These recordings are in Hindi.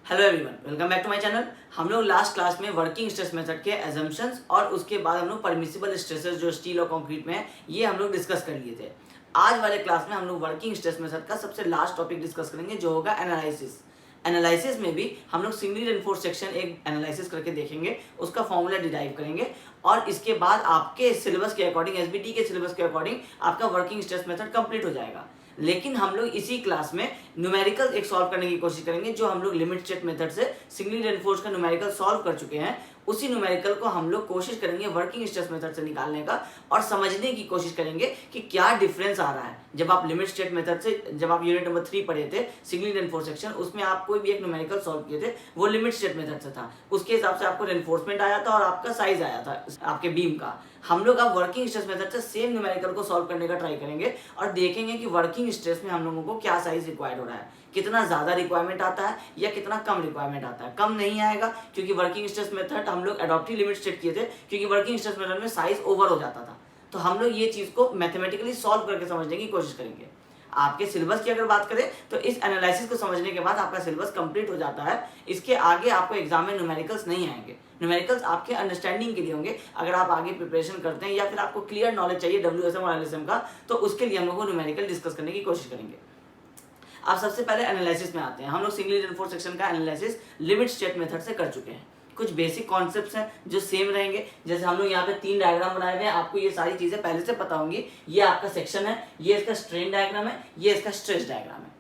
Hello everyone, welcome back to my channel. हम लोग लास्ट क्लास में वर्किंग स्ट्रेस मेथड के एजम्पशंस और उसके बाद हम लोग परमिसिबल स्ट्रेसेस जो स्टील और कंक्रीट में है ये हम लोग डिस्कस कर लिए थे। आज वाले क्लास में हम लोग वर्किंग स्ट्रेस मेथड का सबसे लास्ट टॉपिक डिस्कस करेंगे जो होगा एनालिसिस। एनालिसिस में भी हम लोग सिंगली रेनफोर्स सेक्शन एक एनालिसिस करके देखेंगे, उसका फॉर्मूला डिराइव करेंगे और इसके बाद आपके सिलेबस के अकॉर्डिंग, एसबीटी के सिलेबस के अकॉर्डिंग आपका वर्किंग स्ट्रेस मेथड कंप्लीट हो जाएगा। लेकिन हम लोग इसी क्लास में न्यूमेरिकल एक सॉल्व करने की कोशिश करेंगे जो हम लोग लिमिट स्टेट मेथड से सिंगली रेनफोर्स का न्यूमेरिकल सॉल्व कर चुके हैं। उसी न्यूमेरिकल को हम लोग कोशिश करेंगे वर्किंग स्ट्रेस मेथड से निकालने का और समझने की कोशिश करेंगे कि क्या डिफरेंस आ रहा है। जब आप लिमिट स्टेट मेथड से, जब आप यूनिट नंबर 3 पढ़े थे सिंगली रेनफोर्स सेक्शन, उसमें आप कोई भी एक न्यूमेरिकल सॉल्व किए थे, वो लिमिट स्टेट मेथड से था। उसके हिसाब से आपको रेनफोर्समेंट आया था और आपका साइज आया था आपके बीम का। हम लोग अब वर्किंग स्ट्रेस मेथड से सेम न्यूमेरिकल को सॉल्व करने का ट्राई करेंगे और देखेंगे कि वर्किंग स्ट्रेस में हम लोगों को क्या साइज रिक्वायर्ड हो रहा है, कितना ज्यादा रिक्वायरमेंट आता है या कितना कम रिक्वायरमेंट आता है। कम नहीं आएगा क्योंकि वर्किंग स्ट्रेस मेथड हम लोग एडॉप्टिव लिमिट स्टेट किए थे, क्योंकि वर्किंग स्ट्रेस मेथड में साइज ओवर हो जाता था। तो हम लोग ये चीज को मैथमेटिकली सॉल्व करके समझने की कोशिश करेंगे। आपके सिलेबस की अगर बात करें तो इस एनालिसिस को समझने के बाद आपका सिलेबस कंप्लीट हो जाता है। इसके आगे आपको एग्जाम में न्यूमेरिकल्स नहीं आएंगे। न्यूमेरिकल्स आपके अंडरस्टैंडिंग के लिए होंगे। अगर आप आगे प्रिपरेशन करते हैं या फिर आपको क्लियर नॉलेज चाहिए डब्ल्यूएसएम और एलएसएम का, तो उसके लिए हम लोग न्यूमेरिकल डिस्कस करने की कोशिश करेंगे। आप सबसे पहले एनालिसिस में आते हैं। हम लोग सिंगली रेनफोर्स सेक्शन का एनालिसिस लिमिट स्टेट मेथड से कर चुके हैं। कुछ बेसिक कॉन्सेप्ट्स हैं जो सेम रहेंगे। जैसे हम लोग यहाँ पे 3 डायग्राम बनाए हुए हैं, आपको ये सारी चीजें पहले से पता होंगी। ये आपका सेक्शन है, ये इसका स्ट्रेन डायग्राम है, ये इसका स्ट्रेस डायग्राम है।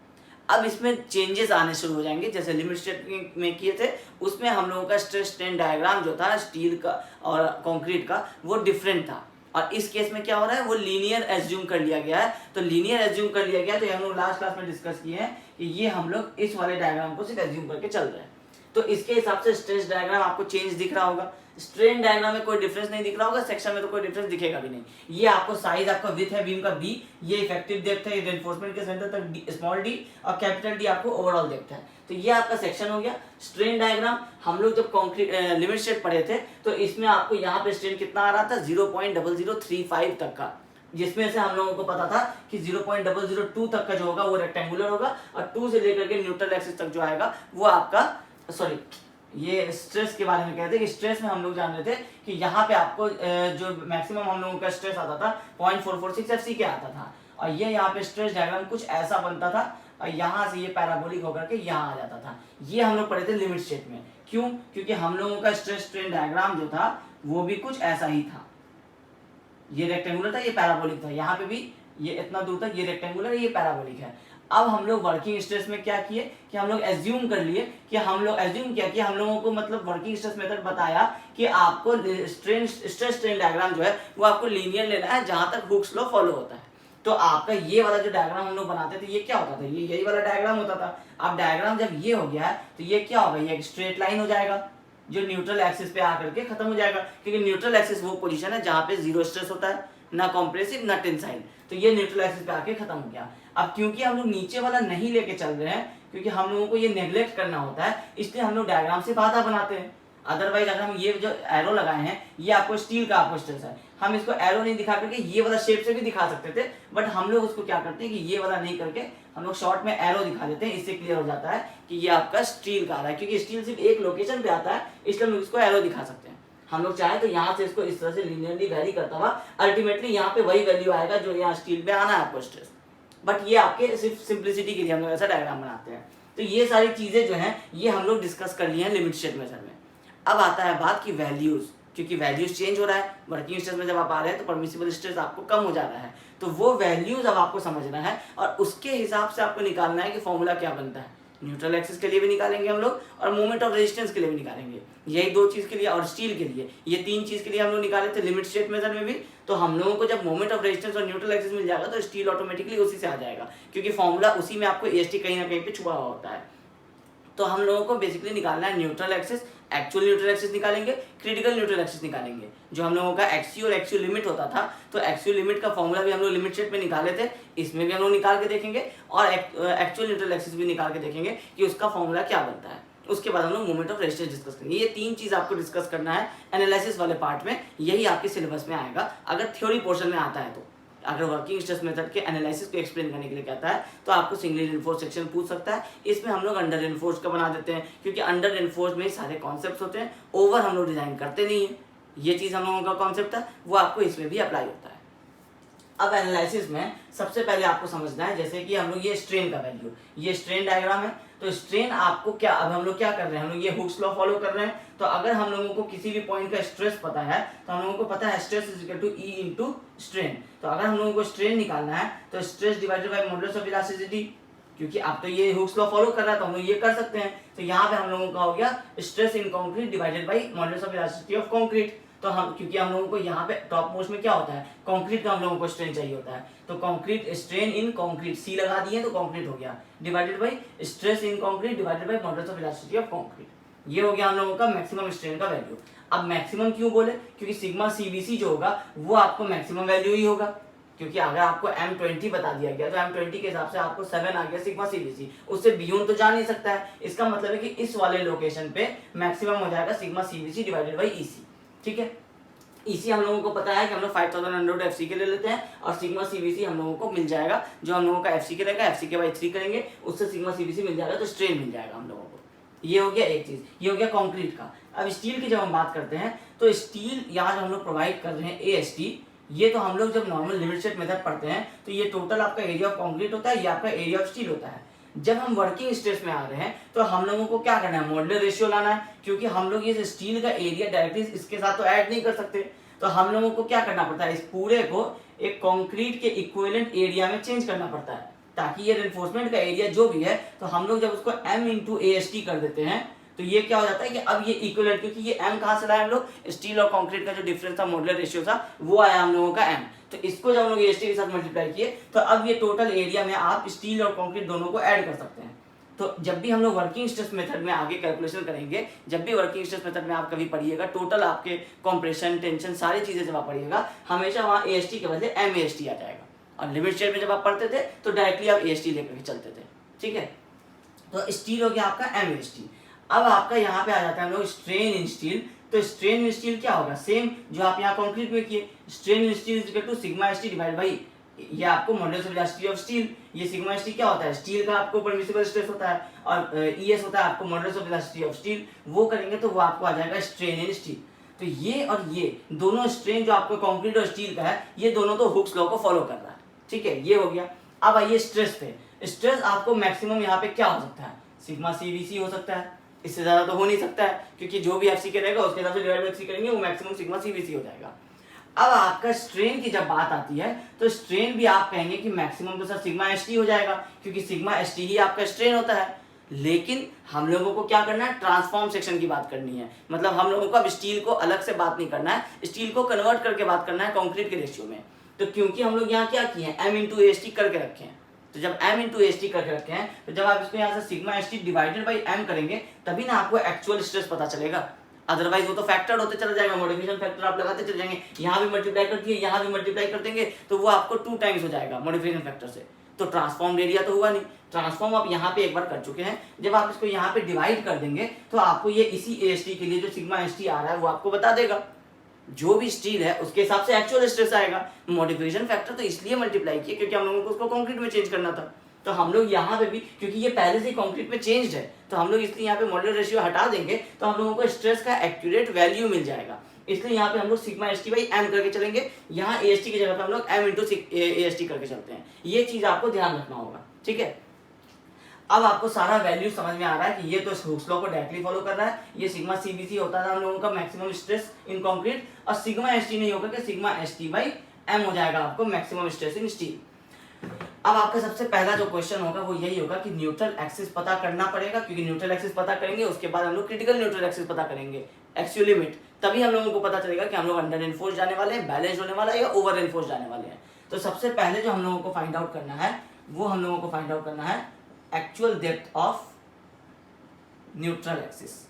अब इसमें चेंजेस आने शुरू हो जाएंगे। जैसे लिमिट स्टेट में किए थे उसमें हम लोगों का स्ट्रेस स्ट्रेन डायग्राम जो था स्टील का और कंक्रीट का वो डिफरेंट था। और इस केस में क्या हो रहा है, वो लीनियर एज्यूम कर लिया गया है। तो लीनियर एज्यूम कर लिया गया, तो हम लोग लास्ट क्लास में डिस्कस किए हैं कि ये हम लोग इस वाले डायग्राम को सिर्फ एज्यूम करके चल रहे हैं। तो इसके हिसाब से स्ट्रेस डायग्राम आपको चेंज दिख रहा होगा, स्ट्रेन डायग्राम में कोई डिफरेंस नहीं दिख रहा होगा, सेक्शन में तो कोई डिफरेंस दिखेगा भी नहीं। ये आपको साइज, आपका विड्थ है बीम का बी, ये इफेक्टिव डेप्थ है, ये रेनफोर्समेंट के सेंटर तक स्मॉल डी और कैपिटल डी आपको ओवरऑल डेप्थ है। तो ये आपका सेक्शन हो गया। स्ट्रेन डायग्राम हम लोग जब कंक्रीट लिमिट स्टेट पढ़े थे तो इसमें आपको यहाँ पे स्ट्रेन कितना आ रहा था, 0.0035 तक का, जिसमें से हम लोगों को पता था कि 0.002 तक का जो होगा वो रेक्टेंगुलर होगा और 2 से लेकर के न्यूट्रल एक्सिस तक जो आएगा वो आपका, सॉरी ये स्ट्रेस के बारे में कहते हैं कि स्ट्रेस में हम लोग जान रहे थे कि यहाँ पे आपको जो मैक्सिमम हम लोगों का स्ट्रेस आता था 0.446 एफसी के आता था। और ये यहाँ पे स्ट्रेस डायग्राम कुछ ऐसा बनता था और यहाँ से ये पैराबोलिक होकर के यहाँ आ जाता था। ये हम लोग पढ़े थे लिमिट स्टेट में। क्यों? क्योंकि हम लोगों का स्ट्रेस स्ट्रेन डायग्राम जो था वो भी कुछ ऐसा ही था। ये रेक्टेंगुलर था, ये पैराबोलिक था। यहाँ पे भी ये इतना दूर तक ये रेक्टेंगुलर, ये पैराबोलिक है। अब हम लोग वर्किंग स्ट्रेस में क्या किए कि हम लोग एज्यूम कर लिए कि हम लोगों को मतलब वर्किंग स्ट्रेस मेथड बताया कि आपको स्ट्रेस स्ट्रेन डायग्राम जो है वो आपको लीनियर लेना है जहां तक हुक्स लॉ फॉलो होता है। तो आपका ये वाला जो डायग्राम हम लोग बनाते थे ये क्या होता था, ये यही वाला डायग्राम होता था। अब डायग्राम जब ये हो गया है तो ये क्या होगा, ये एक स्ट्रेट लाइन हो जाएगा जो न्यूट्रल एक्सिस पे आकर के खत्म हो जाएगा। क्योंकि न्यूट्रल एक्सिस वो पोजीशन है जहां पे जीरो स्ट्रेस होता है, ना कॉम्प्रेसिव ना टेंसाइल। तो ये न्यूट्रल एक्सिस पे आके खत्म हो गया। अब क्योंकि हम लोग नीचे वाला नहीं लेके चल रहे हैं, क्योंकि हम लोगों को ये नेग्लेक्ट करना होता है, इसलिए हम लोग डायग्राम से बाधा बनाते हैं। अदरवाइज अगर हम ये जो एरो लगाए हैं ये आपको स्टील का आपको स्ट्रेस है, हम इसको एरो नहीं दिखा करके ये वाला शेप से भी दिखा सकते थे, बट हम लोग उसको क्या करते हैं कि ये वाला नहीं करके हम लोग शॉर्ट में एरो दिखा देते हैं। इससे क्लियर हो जाता है कि ये आपका स्टील का आ रहा है, क्योंकि स्टील सिर्फ एक लोकेशन पे आता है, इसलिए हम लोग इसको एरो दिखा सकते हैं। हम लोग चाहे तो यहाँ से इसको इस तरह से लीनियरली वैरी करता हुआ अल्टीमेटली यहाँ पे वही वैल्यू आएगा जो यहाँ स्टील पे आना है आपको स्ट्रेस। बट ये आपके सिर्फ सिंप्लिसिटी के लिए हम लोग ऐसा डायग्राम बनाते हैं। तो ये सारी चीजें जो हैं ये हम लोग डिस्कस कर लिए हैं लिमिट स्टेट मेथड में। अब आता है बात की वैल्यूज, क्योंकि वैल्यूज चेंज हो रहा है। वर्किंग स्ट्रेस में जब आप आ रहे हैं तो परमिसिबल स्ट्रेस आपको कम हो जा रहा है, तो वो वैल्यूज अब आपको समझना है और उसके हिसाब से आपको निकालना है कि फॉर्मूला क्या बनता है। न्यूट्रल एक्सिस के लिए भी निकालेंगे हम लोग और मोमेंट ऑफ रेजिस्टेंस के लिए भी निकालेंगे। यही 2 चीज के लिए और स्टील के लिए, ये 3 चीज के लिए हम लोग निकाले थे लिमिट स्टेट मेथड में भी। तो हम लोगों को जब मोमेंट ऑफ रेजिस्टेंस और न्यूट्रल एक्सिस मिल जाएगा तो स्टील ऑटोमेटिकली उसी से आ जाएगा, क्योंकि फॉर्मूला उसी में आपको एएसटी कहीं ना कहीं पे छुपा हुआ होता है। तो हम लोगों को बेसिकली निकालना है neutral axis, actual neutral axis निकालेंगे, क्रिटिकल न्यूट्रल एक्सिस निकालेंगे। जो हम लोगों का एक्सियो और एक्सियो लिमिट होता था, तो एक्सियो लिमिट का फॉर्मूला भी हम लोग लिमिट स्टेट में निकाले थे, इसमें भी हम लोग निकाल के देखेंगे और एक्चुअल न्यूट्रल एक्सिस भी निकाल के देखेंगे कि उसका फॉर्मूला क्या बनता है। उसके बाद हम लोग मोमेंट ऑफ रेजिस्टेंस डिस्कस करेंगे। ये 3 चीज आपको डिस्कस करना है एनालिसिस वाले पार्ट में, यही आपके सिलेबस में आएगा अगर थ्योरी पोर्शन में आता है तो। अगर वर्किंग स्ट्रेस मेथड के एनालिसिस को एक्सप्लेन करने के लिए कहता है तो आपको सिंगली रिइंफोर्स सेक्शन पूछ सकता है। इसमें हम लोग अंडर रिइंफोर्स का बना देते हैं, क्योंकि अंडर रिइंफोर्स में सारे कॉन्सेप्ट्स होते हैं, ओवर हम लोग डिजाइन करते नहीं है। ये चीज़ हम लोगों का कॉन्सेप्ट है, वो आपको इसमें भी अप्लाई होता है। अब एनालिसिस में सबसे पहले आपको समझना है, जैसे कि हम लोग ये स्ट्रेन का वैल्यू, ये स्ट्रेन डायग्राम है, तो स्ट्रेन आपको क्या, अब हम लोग क्या कर रहे हैं, हम लोग ये हुक्स लॉ फॉलो कर रहे हैं। तो अगर हम लोगों को किसी भी पॉइंट का स्ट्रेस पता है तो हम लोगों को पता है stress is equal to E into strain. तो अगर हम लोगों को स्ट्रेन निकालना है तो stress divided by modulus of elasticity, क्योंकि आप तो ये हुक्स लॉ फॉलो कर रहा है तो हम लोग ये कर सकते हैं। तो यहाँ पे हम लोगों का हो गया stress in concrete divided by modulus of elasticity of concrete. तो हम, क्योंकि हम लोगों को यहाँ पे टॉप मोस्ट में क्या होता है, कंक्रीट का हम लोगों को स्ट्रेन चाहिए होता है, तो कंक्रीट स्ट्रेन इन कंक्रीट सी लगा दिए तो कंक्रीट हो गया, divided by stress in concrete divided by modulus of elasticity of concrete. ये हो गया हम लोगों का मैक्सिमम स्ट्रेन का वैल्यू। अब मैक्सिमम क्यों बोले, क्योंकि सिग्मा सीबीसी जो होगा वो आपको मैक्सिमम वैल्यू ही होगा, क्योंकि अगर आपको M20 बता दिया गया तो M20 के हिसाब से आपको 7 आ गया सिग्मा सीबीसी, उससे बियॉन्ड तो जा नहीं सकता है। इसका मतलब है कि इस वाले लोकेशन पे मैक्सिमम हो जाएगा sigma CBC divided by EC. ठीक है, इसी हम लोगों को पता है कि हम लोग 5100 एफसी के ले लेते हैं और सिग्मा सीबीसी हम लोगों को मिल जाएगा, जो हम लोगों का एफसी के रहेगा, एफसी के बाई 3 करेंगे उससे सिग्मा सीबीसी मिल जाएगा, तो स्ट्रेन मिल जाएगा हम लोगों को। ये हो गया एक चीज, ये हो गया कंक्रीट का। अब स्टील की जब हम बात करते हैं तो स्टील यहाँ जो हम लोग प्रोवाइड कर रहे हैं एएसटी, ये तो हम लोग जब नॉर्मल लिमिट स्टेट मेथड पढ़ते हैं तो ये टोटल आपका एरिया ऑफ कंक्रीट होता है, ये आपका एरिया ऑफ स्टील होता है। जब हम वर्किंग स्ट्रेस में आ रहे हैं तो हम लोगों को क्या करना है, मॉडुलर रेशियो लाना है, क्योंकि हम लोग ये स्टील का एरिया डायरेक्टली इसके साथ तो ऐड नहीं कर सकते, तो हम लोगों को क्या करना पड़ता है, इस पूरे को एक कंक्रीट के इक्विवेलेंट एरिया में चेंज करना पड़ता है, ताकि ये रिइंफोर्समेंट का एरिया जो भी है, तो हम लोग जब उसको m इंटू AST कर देते हैं तो ये क्या हो जाता है कि अब ये इक्विवेलेंट, क्योंकि ये m कहाँ से लाए हम लोग, स्टील और कंक्रीट का जो डिफरेंस था मॉडुलर रेशियो था वो आया हम लोगों का m, तो इसको जब हम लोग AST के साथ मल्टीप्लाई किए तो अब ये टोटल एरिया में आप स्टील और कंक्रीट दोनों को ऐड कर सकते हैं। तो जब भी हम लोग वर्किंग स्ट्रेस मेथड में आगे कैलकुलेशन करेंगे, जब भी वर्किंग स्ट्रेस मेथड में आप कभी पढ़िएगा, टोटल आपके कंप्रेशन टेंशन सारी चीजें जब आप पढ़िएगा, हमेशा वहाँ AST के बदले MAST आ जाएगा। और लिमिट स्टेट में जब आप पढ़ते थे तो डायरेक्टली आप AST लेकर के चलते थे। ठीक है, तो स्टील हो गया आपका MAST। अब आपका यहाँ पे आ जाता है हम लोग स्ट्रेन इन स्टील। तो स्ट्रेन इन स्टील क्या होगा, सेम जो आप यहाँ कंक्रीट में किए, strain in steel is equal to sigma ST divide by ये आपको modulus of elasticity of steel, ये सिग्मा ST क्या होता है, स्टील का आपको परमिसिबल स्ट्रेस होता है, और ES होता है आपको modulus of elasticity of steel, वो करेंगे तो वो आपको आ जाएगा स्ट्रेन इन स्टील। तो ये और ये दोनों स्ट्रेन जो आपको कंक्रीट और स्टील का है, ये दोनों तो हुक्स लॉ को फॉलो कर रहा है। ठीक है, ये हो गया। अब आइए स्ट्रेस पे। स्ट्रेस आपको मैक्सिमम यहाँ पे क्या हो सकता है, सिग्मा सीबीसी हो सकता है, इससे ज्यादा तो हो नहीं सकता है, क्योंकि जो भी एफसी के रहेगा उसके हिसाब से डिवाइड बाय 3 करेंगे, वो मैक्सिमम सिग्मा सीबीसी हो जाएगा। अब आपका स्ट्रेन की जब बात आती है तो स्ट्रेन भी आप कहेंगे कि मैक्सिमम तो सर सिग्मा ST हो जाएगा, क्योंकि सिग्मा ST ही आपका स्ट्रेन होता है। लेकिन हम लोगों को क्या करना है, ट्रांसफॉर्म सेक्शन की बात करनी है, मतलब हम लोगों को अब स्टील को अलग से बात नहीं करना है, स्टील को कन्वर्ट करके बात करना है कंक्रीट के रेशियो में। तो क्योंकि हम लोग यहाँ क्या किए हैं, M इंटू AST करके रखे हैं, तो जब M इंटू AST करके रखे हैं तो जब आप इसको यहाँ से sigma ST divided by M करेंगे तभी ना आपको एक्चुअल स्ट्रेस पता चलेगा, अदरवाइज वो तो फैक्टर होते चला जाएगा, मॉडिफिकेशन फैक्टर आप लगाते चले जाएंगे, यहाँ भी मल्टीप्लाई कर दिए यहाँ भी मल्टीप्लाई कर देंगे तो वो आपको 2 टाइम्स हो जाएगा मॉडिफिकेशन फैक्टर से, तो ट्रांसफॉर्म एरिया तो हुआ नहीं। ट्रांसफॉर्म आप यहाँ पे एक बार कर चुके हैं, जब आप इसको यहाँ पे डिवाइड कर देंगे तो आपको ये इसी AST के लिए जो सिग्मा ST आ रहा है वो आपको बता देगा, जो भी स्टील है उसके हिसाब से एक्चुअल स्ट्रेस आएगा। मॉडिफिकेशन फैक्टर तो इसलिए मल्टीप्लाई किया क्योंकि हम लोगों को उसको कंक्रीट में चेंज करना था, तो हम लोग यहाँ पे भी क्योंकि ये पहले से ही कंक्रीट में चेंज्ड है तो हम लोग इसलिए यहाँ पे मॉडुलर रेशियो हटा देंगे तो हम लोगों को स्ट्रेस का एक्यूरेट वैल्यू मिल जाएगा, इसलिए यहाँ पे हम लोग सिग्मा ST बाई M करके चलेंगे, यहाँ AST की जगह पे हम लोग M इंटू AST करके चलते हैं। ये चीज आपको ध्यान रखना होगा। ठीक है, अब आपको सारा वैल्यू समझ में आ रहा है कि ये तो हुक्स लॉ को डायरेक्टली फॉलो कर रहा है, ये सिग्मा सीबीसी होता था हम लोगों का मैक्सिमम स्ट्रेस इन कंक्रीट, और सिग्मा ST नहीं होगा कि सिग्मा ST बाई M हो जाएगा आपको मैक्सिमम स्ट्रेस इन स्टील। अब आपका सबसे पहला जो क्वेश्चन होगा वो यही होगा कि न्यूट्रल एक्सिस पता करना पड़ेगा, क्योंकि न्यूट्रल एक्सिस पता करेंगे उसके बाद हम लोग क्रिटिकल न्यूट्रल एक्सिस पता करेंगे, एक्सियल लिमिट, तभी हम लोगों को पता चलेगा कि हम लोग अंडर एनफोर्स जाने वाले हैं, बैलेंस होने वाला है या ओवर एनफोर्स जाने वाले हैं। तो सबसे पहले जो हम लोगों को फाइंड आउट करना है वो हम लोगों को फाइंड आउट करना है actual depth of neutral axis.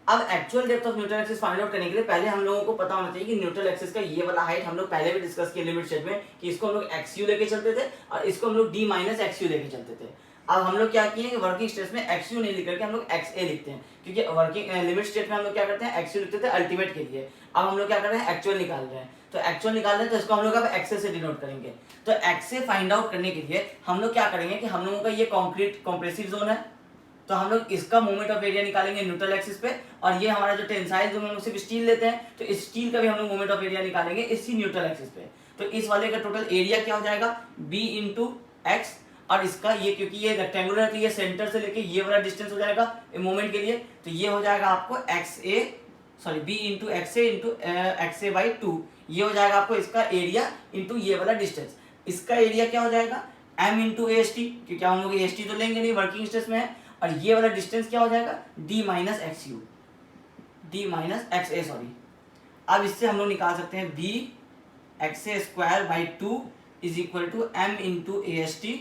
अब actual depth of neutral axis find out करने के लिए पहले हम लोगों को पता होना चाहिए कि न्यूट्रल एक्सिस का ये वाला हाइट हम लोग पहले भी डिस्कस किया लिमिट स्टेट में कि इसको हम लोग XU लेके चलते थे और इसको हम लोग D माइनस XU लेके चलते थे। अब हम लोग क्या किए, वर्किंग स्ट्रेस में एक्सयू नहीं लिख करके हम लोग एक्स ए लिखते हैं, क्योंकि वर्किंग लिमिट स्टेट में हम लोग क्या करते हैं, एक्सयू लिखते थे अल्टीमेट के लिए। अब हम लोग क्या कर रहे हैं, एक्चुअल निकाल रहे हैं, तो एक्चुअल निकाल रहे हैं तो इसको हम लोग अब एक्से से डिनोट करेंगे। तो एक्से फाइंड आउट करने के लिए हम लोग क्या करेंगे कि हम लोगों का ये कॉन्क्रीट कॉम्प्रेसिव जोन है, तो हम लोग इसका मोमेंट ऑफ एरिया निकालेंगे न्यूट्रल एक्सिस पे, और ये हमारा जो टेंसाइल जोन हम सिर्फ स्टील लेते हैं, तो इस स्टील का भी हम लोग मोमेंट ऑफ एरिया निकालेंगे इसी न्यूट्रल एक्सिस पे। तो इस वाले का टोटल एरिया क्या हो जाएगा, बी इंटू एक्स, और इसका ये क्योंकि ये रेक्टेंगुलर है तो ये सेंटर से लेके ये वाला डिस्टेंस हो जाएगा मोमेंट के लिए, तो ये हो जाएगा आपको B into X A by 2, ये हो जाएगा आपको इसका एरिया इंटू ये वाला डिस्टेंस। इसका एरिया क्या हो जाएगा, m into a s T, क्योंकि हम लोग एस टी तो लेंगे नहीं, वर्किंग स्ट्रेस में है, और ये वाला डिस्टेंस क्या हो जाएगा, d minus x a sorry. अब इससे हम लोग निकाल सकते हैं b x a square by 2 is equal to m into a s t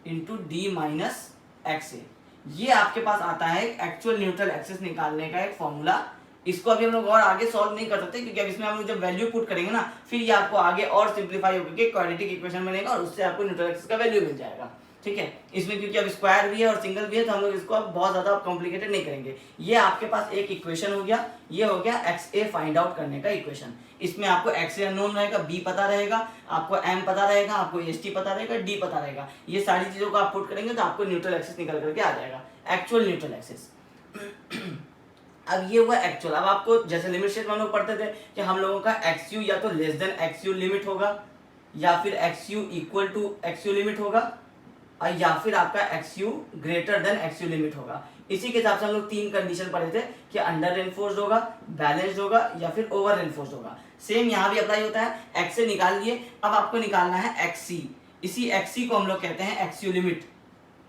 into D minus x a. ये आपके पास आता है एक्चुअल न्यूट्रल एक्सिस निकालने का एक फॉर्मूला। इसको अभी हम लोग और आगे सॉल्व नहीं कर सकते, क्योंकि अब इसमें हम लोग जब वैल्यू पुट करेंगे ना, फिर ये आपको आगे और सिंप्लीफाई होकर के क्वाड्रेटिक इक्वेशन बनेगा, और उससे आपको न्यूट्रल एक्सिस का वैल्यू मिल जाएगा। ठीक है, इसमें क्योंकि अब स्क्वायर भी है और सिंगल भी है, तो हम लोग इसको अब बहुत ज्यादा कॉम्प्लिकेटेड नहीं करेंगे। ये आपके पास एक इक्वेशन हो गया, ये हो गया एक्स ए फाइंड आउट करने का इक्वेशन। इसमें आपको एक्स ए अननोन रहेगा, बी पता रहेगा, आपको एम पता रहेगा, आपको एस टी पता रहेगा, डी पता रहेगा। ये सारी चीजों को आप पुट करेंगे तो आपको न्यूट्रल एक्सिस निकल करके आ जाएगा, एक्चुअल न्यूट्रल एक्सिस। अब ये हुआ एक्चुअल। अब आपको जैसे लिमिट स्टेट में हम लोग पढ़ते थे कि हम लोगों का एक्सयू या तो लेस देन एक्सयू लिमिट होगा, या फिर एक्सयू इक्वल टू एक्सयू लिमिट होगा, और या फिर आपका एक्सयू ग्रेटर देन एक्सयू लिमिट होगा। इसी के हिसाब से हम लोग 3 कंडीशन पढ़े थे कि अंडर रेनफोर्स्ड होगा, बैलेंस्ड होगा, या फिर ओवर रेनफोर्स्ड होगा। सेम यहाँ भी अप्लाई होता है। एक्स से निकाल लिए, अब आपको निकालना है एक्ससी। इसी एक्ससी को हम लोग कहते हैं एक्सयू लिमिट।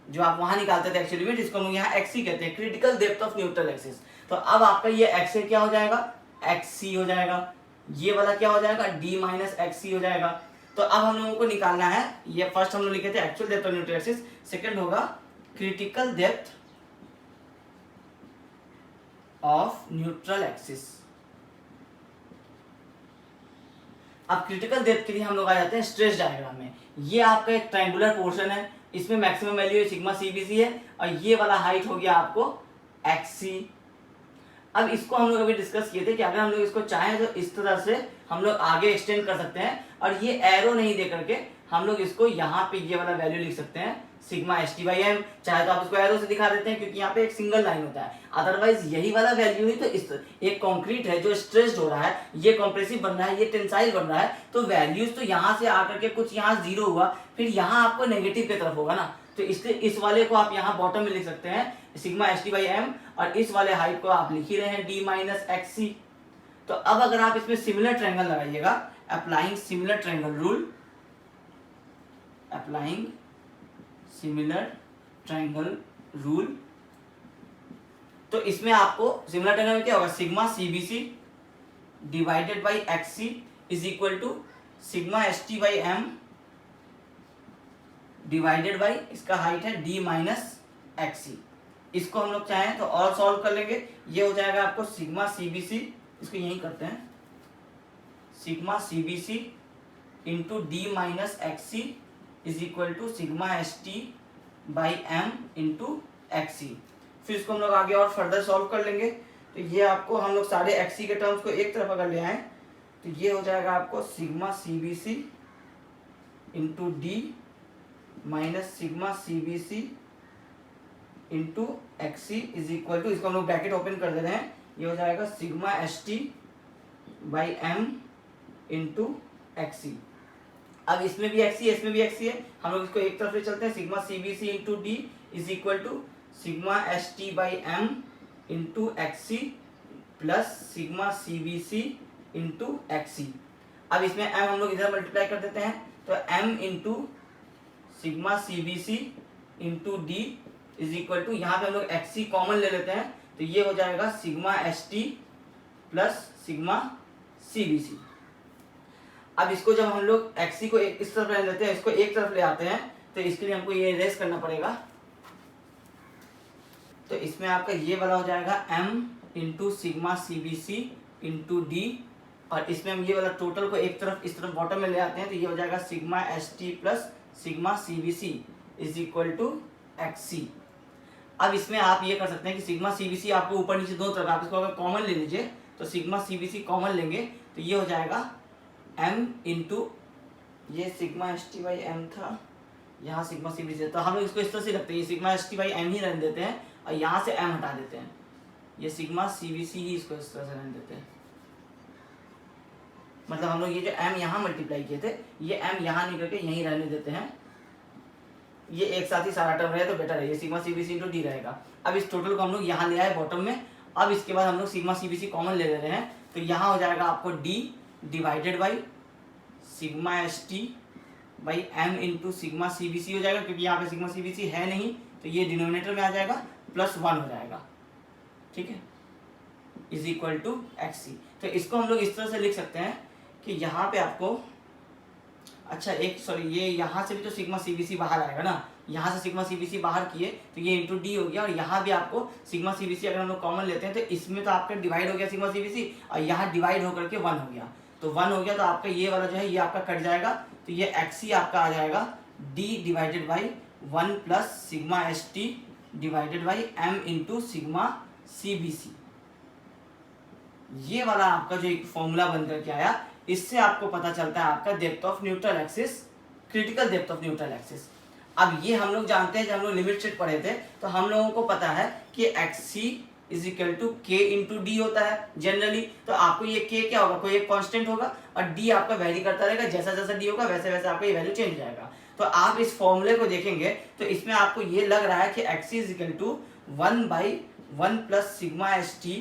जो आप वहां निकालते थे एक्सयू लिमिट, इसको हम लोग यहाँ एक्ससी कहते हैं, critical depth of neutral axis. तो अब आपका ये एक्स ए क्या हो जाएगा, एक्ससी हो जाएगा, ये वाला क्या हो जाएगा, डी माइनस एक्ससी हो जाएगा। तो अब हम लोगों को निकालना है, ये फर्स्ट हम लोग लिखे थे actual depth of neutral axis, second होगा critical depth of neutral axis. अब क्रिटिकल डेप्थ के लिए हम लोग आ जाते हैं स्ट्रेस डायग्राम में। ये आपका एक ट्रायंगुलर पोर्शन है, इसमें मैक्सिमम वैल्यू सिग्मा सीबीसी है, और ये वाला हाइट हो गया आपको एक्ससी। अब इसको हम लोग अभी डिस्कस किए थे कि अगर हम लोग इसको चाहें तो इस तरह से हम लोग आगे एक्सटेंड कर सकते हैं, और ये एरो नहीं दे करके हम लोग इसको यहाँ पे ये वाला वैल्यू लिख सकते हैं sigma S T by M. चाहे तो आप इसको एरो से दिखा देते हैं, क्योंकि यहाँ पे एक सिंगल लाइन होता है, अदरवाइज यही वाला वैल्यू ही तो इस एक कंक्रीट है जो स्ट्रेस्ड हो रहा है, ये कॉम्प्रेसिव बन रहा है, ये टेंसाइल बन रहा है, तो वैल्यूज तो यहाँ से आकर के कुछ यहाँ 0 हुआ, फिर यहाँ आपको नेगेटिव की तरफ होगा ना, तो इसलिए इस वाले को आप यहाँ बॉटम में लिख सकते हैं sigma S T by M, और इस वाले हाइट को आप लिख ही रहे हैं डी माइनस एक्ससी। तो अब अगर आप इसमें सिमिलर ट्रायंगल लगाइएगा, applying similar triangle rule, applying similar triangle rule, तो इसमें आपको सिमिलर ट्रायंगल में क्या होगा, sigma CBC divided by XC is equal to sigma S T by M divided by इसका हाइट है डी माइनस एक्ससी। इसको हम लोग चाहें तो और सॉल्व कर लेंगे, ये हो जाएगा आपको सिग्मा सीबीसी, इसको यही करते हैं, sigma CBC into D minus XC is equal to sigma S T by M into XC. फिर इसको हम लोग आगे और फर्दर सॉल्व कर लेंगे। तो ये आपको हम लोग सारे एक्ससी के टर्म्स को एक तरफ अगर ले आए, तो ये हो जाएगा आपको sigma CBC into D minus sigma CBC into XC is equal to, इसको हम लोग ब्रैकेट ओपन कर दे रहे हैं, ये हो जाएगा sigma S T by M into XC. अब इसमें भी एक्ससी है, इसमें भी एक्ससी है, हम लोग इसको एक तरफ ले चलते हैं, sigma CBC into D is equal to sigma S T by M into XC plus sigma CBC into XC. अब इसमें एम हम लोग इधर मल्टीप्लाई कर देते हैं, तो M into sigma CBC into D is equal to, यहाँ पे हम लोग एक्ससी कॉमन ले लेते हैं, तो ये हो जाएगा sigma S T plus sigma CBC. अब इसको जब हम लोग एक्ससी को इस तरफ ले लेते हैं, इसको एक तरफ ले आते हैं, तो इसके लिए हमको ये इरेज करना पड़ेगा। तो इसमें आपका ये वाला हो जाएगा m into sigma CBC into D, और इसमें हम ये वाला टोटल को एक तरफ इस तरफ बॉटम में ले आते हैं, तो ये हो जाएगा sigma S T plus sigma CBC is equal to XC. अब इसमें आप ये कर सकते हैं कि सिग्मा सीबीसी आपको ऊपर नीचे दोनों तरफ, आप इसको अगर कॉमन ले लीजिए तो सिग्मा सीबीसी कॉमन लेंगे तो ये हो जाएगा m इंटू ये sigma S T by M था, यहाँ सिग्मा सीबीसी, तो हम लोग इसको इस तरह से रखते हैं, ये sigma S T by m ही रहने देते हैं और यहाँ से m हटा देते हैं, ये सिग्मा सीबीसी ही इसको इस तरह से रहने देते हैं। मतलब हम लोग ये जो m यहाँ मल्टीप्लाई किए थे ये m यहाँ निकल के यहीं रहने देते हैं, ये एक साथ ही सारा टर्म रहे तो बेटर है, ये सिग्मा सीबीसी इंटू डी रहेगा। अब इस टोटल को हम लोग यहाँ ले आए बॉटम में। अब इसके बाद हम लोग सिग्मा सीबीसी कॉमन ले रहे हैं तो यहाँ हो जाएगा आपको d divided by sigma S T by M into sigma CBC हो जाएगा, क्योंकि यहाँ पे सिग्मा सीबीसी है नहीं तो ये डिनोमिनेटर में आ जाएगा +1 हो जाएगा, ठीक है, इज इक्वल टू एक्सी। तो इसको हम लोग इस तरह से लिख सकते हैं कि यहाँ पे आपको, अच्छा एक सॉरी, ये यहाँ से भी तो सिग्मा सीबीसी बाहर आएगा ना, यहाँ से सिग्मा सीबीसी बाहर किए तो ये इंटू डी हो गया, और यहाँ भी आपको सिग्मा सीबीसी अगर हम लोग कॉमन लेते हैं तो इसमें तो आपका डिवाइड हो गया सिग्मा सीबीसी और यहाँ डिवाइड होकर के 1 हो गया, तो 1 हो गया तो आपका ये वाला जो है ये आपका कट जाएगा, तो ये एक्सी आपका आ जाएगा d divided by 1 plus sigma S T divided by M into sigma CBC. ये वाला आपका जो एक फॉर्मूला बन करके आया, इससे आपको पता चलता है आपका depth of neutral axis, critical depth of neutral axis. अब ये हम लोग जानते हैं, जब हम लोग लिमिट स्टेट पढ़े थे तो हम लोगों को पता है कि एक्सी इज इक्वल टू के इंटू डी होता है जनरली, तो आपको ये के क्या होगा, कोई एक कांस्टेंट होगा और डी आपका वैरी करता रहेगा, जैसा जैसा डी होगा वैसे वैसे आपका ये वैल्यू चेंज हो जाएगा। तो आप इस फॉर्मूले को देखेंगे तो इसमें आपको ये लग रहा है कि एक्सी is equal to 1/1 plus sigma S T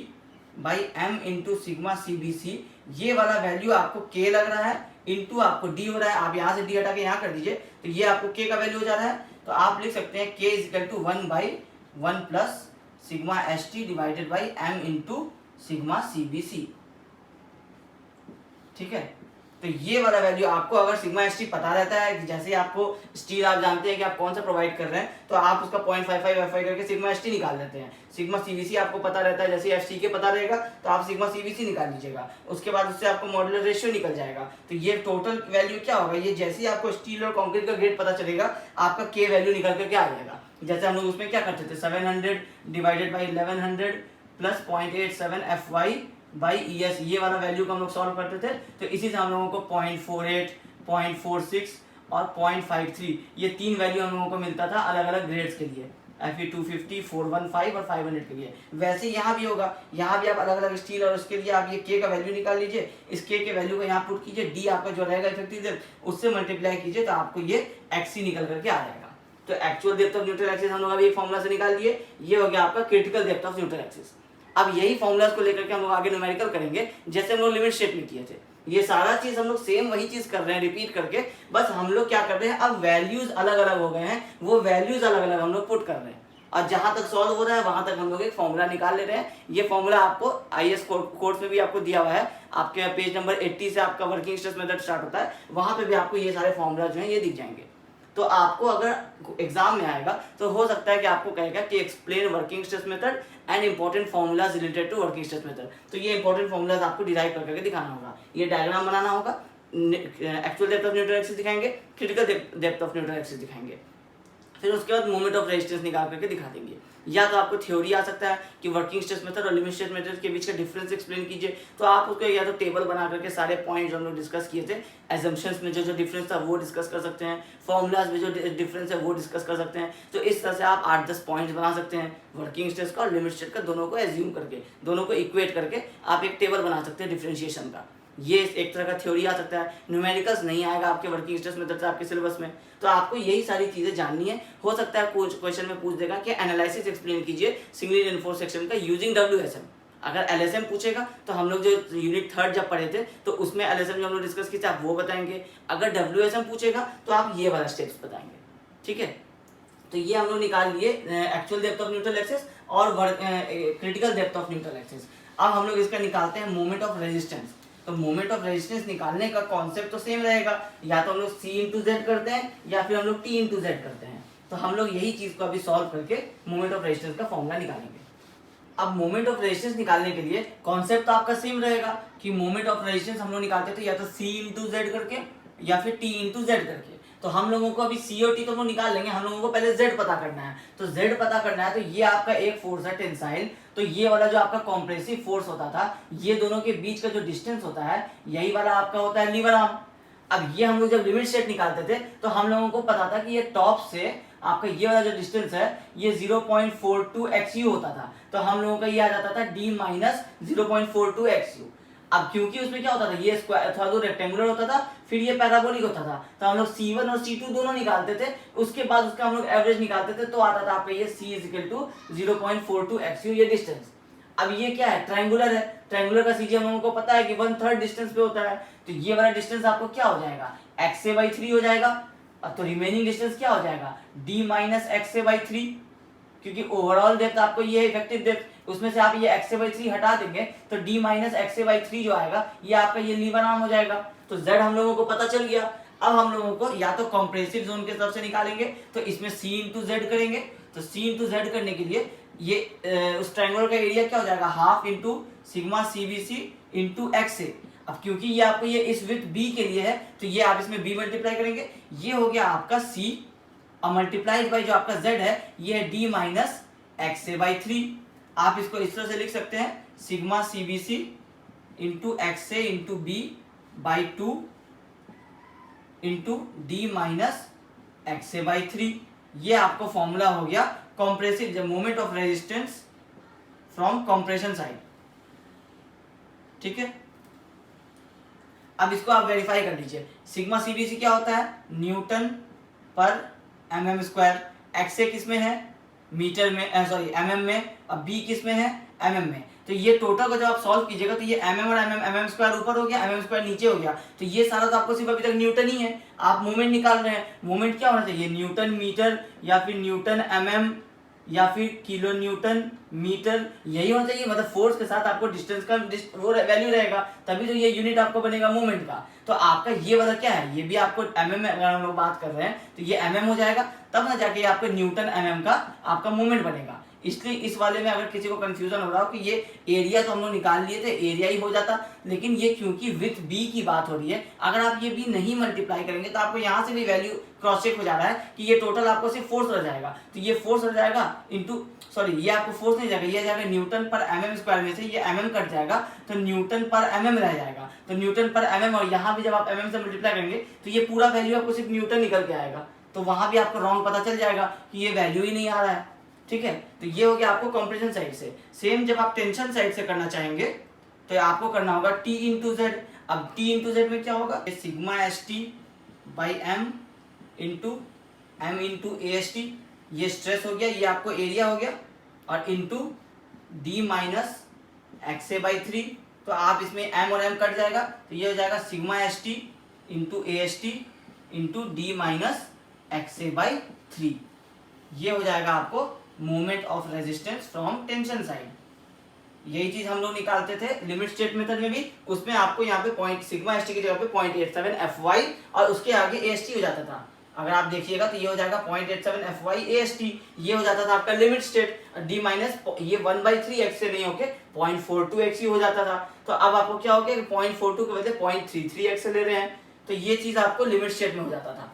by M into sigma CBC, ये वाला वैल्यू आपको के लग रहा है इंटू आपको डी हो रहा है, आप यहाँ से डी हटा के यहाँ कर दीजिए तो ये आपको के का वैल्यू हो जा रहा है, तो आप लिख सकते हैं K is equal to 1/1 plus sigma S T divided by M into sigma CBC, ठीक है। तो ये वाला वैल्यू आपको अगर सिग्मा एस टी पता रहता है कि जैसे आपको स्टील आप जानते हैं कि आप कौन सा प्रोवाइड कर रहे हैं तो आप उसका 0.55 एफ करके सिग्मा एस टी निकाल लेते हैं। सिग्मा सीबीसी आपको पता रहता है, जैसे एफ सी के पता रहेगा तो आप सिग्मा सीबीसी निकाल लीजिएगा, उसके बाद उससे आपको मॉड्यूलर रेशियो निकल जाएगा। तो ये टोटल वैल्यू क्या होगा, ये जैसे ही आपको स्टील और कॉन्क्रीट का ग्रेड पता चलेगा आपका के वैल्यू निकल करके आ जाएगा। जैसे हम लोग उसमें क्या करते थे, 700 divided by 1100 plus 0.87 F Y by E S, ये वाला वैल्यू का हम लोग सॉल्व करते थे। तो इसी से हम लोगों को 0.48, 0.46 और 0.53 ये तीन वैल्यू हम लोगों को मिलता था अलग अलग ग्रेड्स के लिए, FE 250, 415 और 500 के लिए। वैसे यहाँ भी होगा, यहाँ भी आप अलग अलग स्टील और उसके लिए आप ये के का वैल्यू निकाल लीजिए, इस के वैल्यू को यहाँ पुट कीजिए, डी आपका जो रहेगा इफेक्टिव डेप्थ उससे मल्टीप्लाई कीजिए तो आपको ये एक्सी निकल करके आ जाएगा। तो actual depth of neutral axis हम लोग अभी एक फॉर्मूला से निकाल दिए, ये हो गया आपका critical depth of neutral axis. अब यही फॉर्मूलाज को लेकर के हम लोग आगे न्यूमेरिकल करेंगे जैसे हम लोग लिमिट स्टेट में किए थे। ये सारा चीज हम लोग सेम वही चीज कर रहे हैं रिपीट करके, बस हम लोग क्या कर रहे हैं अब वैल्यूज अलग अलग हो गए हैं, वो वैल्यूज अलग अलग हम लोग पुट कर रहे हैं और जहां तक सॉल्व हो रहा है वहां तक हम लोग एक फॉर्मूला निकाल ले रहे हैं। ये फॉर्मूला आपको आईएएस कोर्स में भी आपको दिया हुआ है, आपके पेज नंबर 80 से आपका वर्किंग स्ट्रेस मेथड स्टार्ट होता है, वहां पे भी आपको ये सारे फॉर्मूला जो है ये दिख जाएंगे। तो आपको अगर एग्जाम में आएगा तो हो सकता है कि आपको कहेगा कि explain working stress method and important formulas related to working stress method, तो ये इंपॉर्टेंट फॉर्मूलाज आपको डिराइव करके दिखाना होगा, ये डायग्राम बनाना होगा, actual depth of neutral axis दिखाएंगे, critical depth of neutral axis दिखाएंगे, फिर उसके बाद मोमेंट ऑफ रेजिस्टेंस निकाल करके दिखा देंगे। या तो आपको थ्योरी आ सकता है कि वर्किंग स्ट्रेस मेथड और लिमिट स्टेट मेथड के बीच का डिफरेंस एक्सप्लेन कीजिए, तो आप उसको या तो टेबल बना करके सारे पॉइंट जो हम लोग डिस्कस किए थे, एजम्पशंस में जो डिफरेंस था वो डिस्कस कर सकते हैं, फॉर्मूलाज में जो डिफरेंस है वो डिस्कस कर सकते हैं। तो इस तरह से आप 8-10 पॉइंट्स बना सकते हैं वर्किंग स्ट्रेस का और लिमिट स्टेट का, दोनों को एज्यूम करके, दोनों को इक्वेट करके आप एक टेबल बना सकते हैं डिफरेंशिएशन का। ये एक तरह का थ्योरी आ सकता है, न्यूमेरिकल्स नहीं आएगा आपके वर्किंग स्ट्रेस मेथड से आपके सिलेबस में, तो आपको यही सारी चीजें जाननी है। हो सकता है कुछ क्वेश्चन में पूछ देगा कि एनालिसिस एक्सप्लेन कीजिए सिंगली रेनफोर्स सेक्शन का यूजिंग WSM। अगर LSM पूछेगा तो हम लोग जो यूनिट 3 जब पढ़े थे तो उसमें LSM जो हम लोग डिस्कस किए थे आप वो बताएंगे, अगर WSM पूछेगा तो आप ये वाला स्टेप्स बताएंगे, ठीक है। तो ये हम लोग निकाल लिए actual depth of neutral axis और critical depth of neutral axis. अब हम लोग इसका निकालते हैं मोमेंट ऑफ रेजिस्टेंस। तो मोमेंट ऑफ रेजिस्टेंस निकालने का कॉन्सेप्ट तो सेम रहेगा, या तो हम लोग C इंटू जेड करते हैं या फिर हम लोग T इंटू जेड करते हैं। तो हम लोग यही चीज को अभी सॉल्व करके मोमेंट ऑफ रेजिस्टेंस का फॉर्मूला निकालेंगे। अब मोमेंट ऑफ रेजिस्टेंस निकालने के लिए कॉन्सेप्ट तो आपका सेम रहेगा कि मोमेंट ऑफ रेजिस्टेंस हम लोग निकालते थे या तो C इंटू जेड करके या फिर टी इंटू जेड करके। तो हम लोगों को अभी सी और टी तो हम लोग निकाल लेंगे, हम लोगों को पहले जेड पता करना है। तो जेड पता करना है, तो ये आपका एक फोर्स है टेंसाइल, तो ये वाला जो आपका कॉम्प्रेसिव फोर्स होता था, ये दोनों के बीच का जो डिस्टेंस होता है यही वाला आपका होता है लीवर आर्म। अब ये हम लोग जब लिमिट स्टेट निकालते थे तो हम लोगों को पता था कि ये टॉप से आपका ये वाला जो डिस्टेंस है ये 0.42 XU होता था, तो हम लोगों का ये आ जाता था d माइनस 0.42 XU। अब क्योंकि उसमें क्या होता था, ये स्क्वायर था, तो रेक्टेंगुलर होता था, फिर ये पैराबोलिक होता था, तो हम लोग C1 और C2 दोनों निकालते थे, उसके बाद उसका हम लोग एवरेज निकालते थे, तो आता था आपका ये C इज टू 0.42 XU ये डिस्टेंस। अब ये क्या है, ट्रायंगुलर है, ट्रायंगुलर का सीजी हम लोगों को पता है कि 1/3 डिस्टेंस पे होता है, तो ये वाला डिस्टेंस आपको क्या हो जाएगा, XA/3 हो जाएगा। अब तो रिमेनिंग डिस्टेंस क्या हो जाएगा, D माइनस XA/3, क्योंकि ओवरऑल डेप्थ आपको ये इफेक्टिव डेप्थ, उसमें से आप ये XA/3 हटा देंगे तो D माइनस XA/3 जो आएगा ये आपका ये लीवर आर्म हो जाएगा। तो Z हम लोगों को पता चल गया। अब हम लोगों को या तो कॉम्प्रेसिव जोन के तरफ से निकालेंगे, तो इसमें C इंटू जेड करेंगे, तो C इंटू जेड करने के लिए ये उस ट्रायंगल का एरिया क्या हो जाएगा, half into sigma CBC into XA। अब क्योंकि ये आपको ये इस विड्थ B के लिए है, तो ये आप इसमें B मल्टीप्लाई करेंगे, ये हो गया आपका C और मल्टीप्लाइड बाई जो आपका Z है ये है D माइनस XA/3। आप इसको इस तरह से लिख सकते हैं, sigma CBC into XA into B by 2 into D minus XA/3। ये आपको फॉर्मूला हो गया compressive moment of resistance from compression side. ठीक है, अब इसको आप वेरीफाई कर लीजिए। सिग्मा CBC क्या होता है, न्यूटन पर mm स्क्वायर। XA किस में है, मीटर में, सॉरी mm में, अब B किस में है, mm में। तो ये टोटल को जब आप सॉल्व कीजिएगा तो ये mm और mm स्क्वायर ऊपर हो गया, mm स्क्वायर नीचे हो गया, तो ये सारा तो आपको सिर्फ अभी तक न्यूटन ही है। आप मोमेंट निकाल रहे हैं, मोमेंट क्या होना चाहिए, न्यूटन मीटर या फिर न्यूटन mm या फिर किलो न्यूटन मीटर, यही होना चाहिए। मतलब फोर्स के साथ आपको डिस्टेंस का वो वैल्यू रहेगा, तभी तो ये यूनिट आपको बनेगा मूवमेंट का। तो आपका ये वाला क्या है, ये भी आपको mm में अगर हम लोग बात कर रहे हैं तो ये mm हो जाएगा, तब ना जाके आपको न्यूटन mm का आपका मूवमेंट बनेगा। इसलिए इस वाले में अगर किसी को कंफ्यूजन हो रहा हो कि ये एरिया तो हम लोग निकाल लिए थे, एरिया ही हो जाता, लेकिन ये क्योंकि विथ बी की बात हो रही है, अगर आप ये भी नहीं मल्टीप्लाई करेंगे तो आपको यहाँ से भी वैल्यू क्रॉस चेक हो जा रहा है कि ये टोटल आपको सिर्फ फोर्स रह जाएगा, तो ये फोर्स रह जाएगा इंटू, सॉरी ये आपको फोर्स नहीं जाएगा, ये जाएगा न्यूटन पर mm स्क्वायर में से ये mm कट जाएगा तो न्यूटन पर mm रह जाएगा, तो न्यूटन पर mm, और यहाँ भी जब आप mm से मल्टीप्लाई करेंगे तो ये पूरा वैल्यू आपको सिर्फ न्यूटन निकल के आएगा, तो वहां भी आपको रॉन्ग पता चल जाएगा कि ये वैल्यू ही नहीं आ रहा है। ठीक है, तो ये हो गया आपको कॉम्प्रेशन साइड से। सेम जब आप टेंशन साइड से करना चाहेंगे तो आपको करना होगा T इंटू जेड। अब T इंटू जेड में क्या होगा, sigma ST by M into M into AST, ये स्ट्रेस हो गया, ये आपको एरिया हो गया, और इंटू D माइनस XA/3। तो आप इसमें M और M कट जाएगा, तो ये हो जाएगा sigma ST into AST into D minus XA/3। ये हो जाएगा आपको moment of resistance from tension side. यही चीज हम लोग निकालते थे लिमिट स्टेट मेथड में भी, उसमें आपको यहाँ पे पॉइंट सिग्मा ST की जगह पे 0.87 FY और उसके आगे AST हो जाता था। अगर आप देखिएगा तो ये हो जाएगा 0.87 FY AST, ये हो जाता था आपका लिमिट स्टेट। D माइनस ये 1/3 x से नहीं होके 0.42 x ही हो जाता था। तो अब आपको क्या हो गया, 0.42 के बजाय 0.33 x ले रहे हैं, तो ये चीज आपको लिमिट स्टेट में हो जाता था।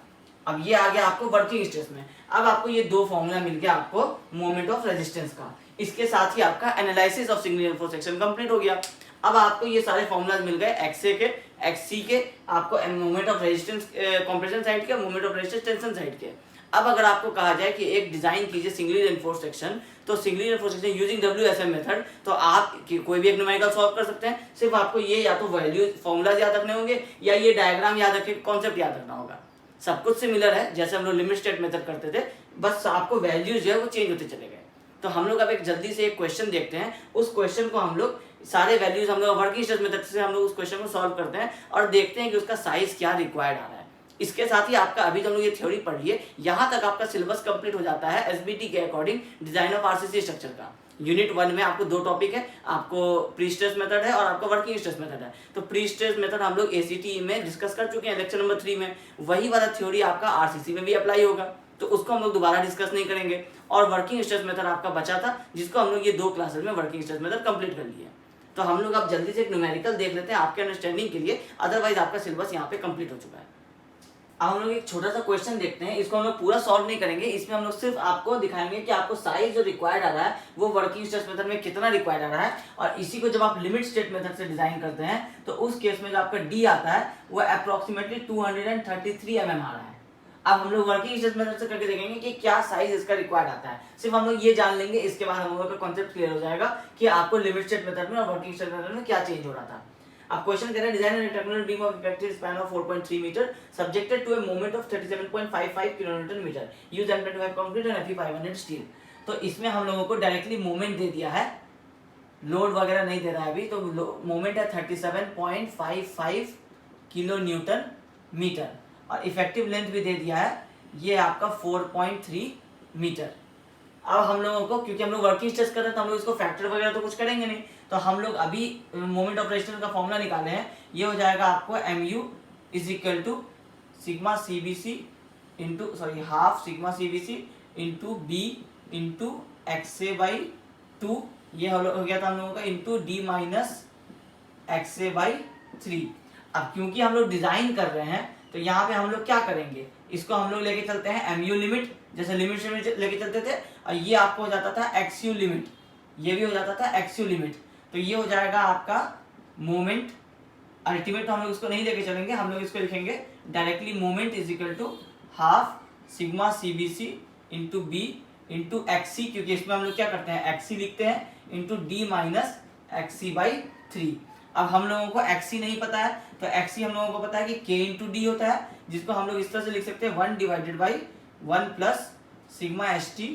अब ये आ गया आपको वर्किंग स्ट्रेस में। अब आपको ये दो फॉर्मूला मिल गया आपको मोमेंट ऑफ रेजिस्टेंस का, इसके साथ ही आपका analysis of single reinforced section complete हो गया। अब आपको ये सारे फॉर्मूलाज मिल गए XA के, XC के, आपको moment of resistance compression side के, moment of resistance tension side के। अब अगर आपको कहा जाए कि एक डिजाइन कीजिए सिंगली रेनफोर्स्ड सेक्शन, तो singly reinforced section using WSM method, तो आप कोई भी एक न्यूमेरिकल सॉल्व कर सकते हैं। सिर्फ आपको ये या तो वैल्यू फॉर्मूलाज याद रखने होंगे या ये डायग्राम याद रखे, कॉन्सेप्ट याद रखना होगा। सब कुछ सिमिलर है जैसे हम लोग लिमिट स्टेट मेथड करते थे, बस आपको वैल्यूज जो है वो चेंज होते चले गए। तो हम लोग अब एक जल्दी से एक क्वेश्चन देखते हैं, उस क्वेश्चन को हम लोग सारे वैल्यूज हम लोग वर्किंग स्ट्रेस मेथड से हम लोग उस क्वेश्चन को सॉल्व करते हैं और देखते हैं कि उसका साइज क्या रिक्वायर्ड आ रहा है। इसके साथ ही आपका अभी तो हम लोग ये थ्योरी पढ़ लिए, यहाँ तक आपका सिलेबस कंप्लीट हो जाता है SBT के according design of RCC structure का। यूनिट 1 में आपको दो टॉपिक है, आपको प्री स्ट्रेस मेथड है और आपका वर्किंग स्ट्रेस मेथड है। तो प्री स्ट्रेस मेथड हम लोग ACTE में डिस्कस कर चुके हैं लेक्चर नंबर 3 में, वही वाला थ्योरी आपका RCC में भी अप्लाई होगा, तो उसको हम लोग दोबारा डिस्कस नहीं करेंगे। और वर्किंग स्ट्रेस मेथड आपका बचा था, जिसको हम लोग ये 2 क्लासेस में वर्किंग स्ट्रेस मेथड कंप्लीट कर लिए। तो हम लोग अब जल्दी से एक न्यूमेरिकल देख लेते हैं आपके अंडरस्टैंडिंग के लिए, अदरवाइज आपका सिलेबस यहाँ पे कंप्लीट हो चुका है। अब हम लोग एक छोटा सा क्वेश्चन देखते हैं, इसको हम लोग पूरा सॉल्व नहीं करेंगे, इसमें हम लोग सिर्फ आपको दिखाएंगे कि आपको साइज जो रिक्वायर्ड आ रहा है वो वर्किंग स्ट्रेस मेथड में कितना रिक्वायर्ड आ रहा है, और इसी को जब आप लिमिट स्टेट मेथड से डिजाइन करते हैं तो उस केस में जो आपका डी आता है वो अप्रोक्सीमेटली 233 mm आ रहा है। अब हम लोग वर्किंग स्ट्रेस मेथड से करके देखेंगे कि क्या साइज इसका रिक्वायर्ड आता है, सिर्फ हम लोग ये जान लेंगे, इसके बाद हम लोगों का कॉन्सेप्ट क्लियर हो जाएगा कि आपको लिमिट स्टेट मेथड में और वर्किंग स्ट्रेस मेथड में क्या चेंज हो रहा था। अब क्वेश्चन कह रहा है design rectangular beam of effective span of 4.3 metre subjected to a moment of 37.55 kilonewton metre use M25 concrete and Fe500 steel. तो इसमें हम लोगों को डायरेक्टली मोमेंट दे दिया है, लोड वगैरह नहीं दे रहा है अभी, तो मोमेंट है 37.55 किलो न्यूटन मीटर और इफेक्टिव लेंथ भी दे दिया है ये आपका 4.3 मीटर। अब हम लोगों को, क्योंकि हम लोग वर्किंग स्ट्रेस कर रहे हैं तो हम लोग इसको फैक्टर वगैरह तो कुछ करेंगे नहीं, तो हम लोग अभी मोमेंट ऑफ रेजिस्टेंस का फॉर्मूला निकाले हैं, ये हो जाएगा आपको mu is equal to sigma CBC into half sigma CBC into B into XA by 2, ये हो गया था हम लोगों का, into D minus XA by 3। अब क्योंकि हम लोग डिजाइन कर रहे हैं तो यहाँ पे हम लोग क्या करेंगे, इसको हम लोग लेके चलते हैं mu लिमिट, जैसे लिमिट से लेके चलते थे, और ये आपको हो जाता था XU लिमिट, ये भी हो जाता था XU लिमिट, तो ये हो जाएगा आपका मोमेंट अल्टीमेट। तो हम लोग इसको नहीं लेके चलेंगे, हम लोग इसको लिखेंगे directly moment is equal to half sigma CBC into B into XC, क्योंकि इसमें हम लोग क्या करते हैं XC लिखते हैं, into D minus XC by 3। अब हम लोगों को XC नहीं पता है तो XC हम लोगों को पता है कि K इंटू डी होता है, जिसको हम लोग इस तरह से लिख सकते हैं 1 divided by 1 plus sigma ST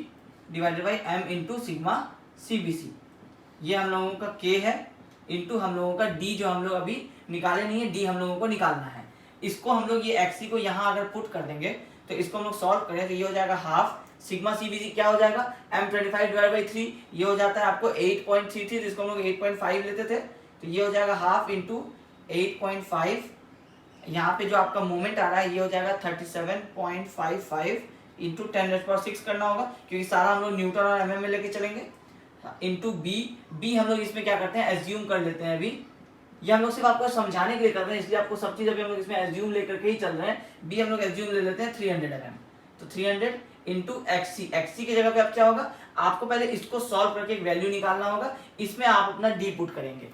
divided by M into sigma CBC, ये हम लोगों का K है, इंटू हम लोगों का D जो हम लोग अभी निकाले नहीं है, D हम लोगों को निकालना है। इसको हम लोग ये XC को यहाँ अगर पुट कर देंगे तो इसको हम लोग सॉल्व करें तो ये हो जाएगा हाफ सिग्मा CBC क्या हो जाएगा M25 डिवाइड बाई 3, ये हो जाता है आपको 8.33, तो इसको हम लोग 8.5 लेते थे, तो ये हो जाएगा हाफ इंटू 8.5, यहाँ पे जो आपका मोमेंट आ रहा है ये हो जाएगा 37.55 इंटू 10⁶ करना होगा, क्योंकि सारा हम लोग न्यूटन और mm में लेके चलेंगे, इंटू बी हम लोग इसमें क्या करते हैं एज्यूम कर लेते हैं। अभी ये हम लोग सिर्फ आपको समझाने के लिए कर रहे हैं, इसलिए आपको सब चीज अभी हम लोग इसमें एज्यूम लेकर के ही चल रहे हैं। बी हम लोग एज्यूम ले लेते हैं 300 mm, तो 300 इंटू XC की जगह पे अब क्या होगा, आपको पहले इसको सॉल्व करके एक वैल्यू निकालना होगा, इसमें आप अपना डी पुट करेंगे,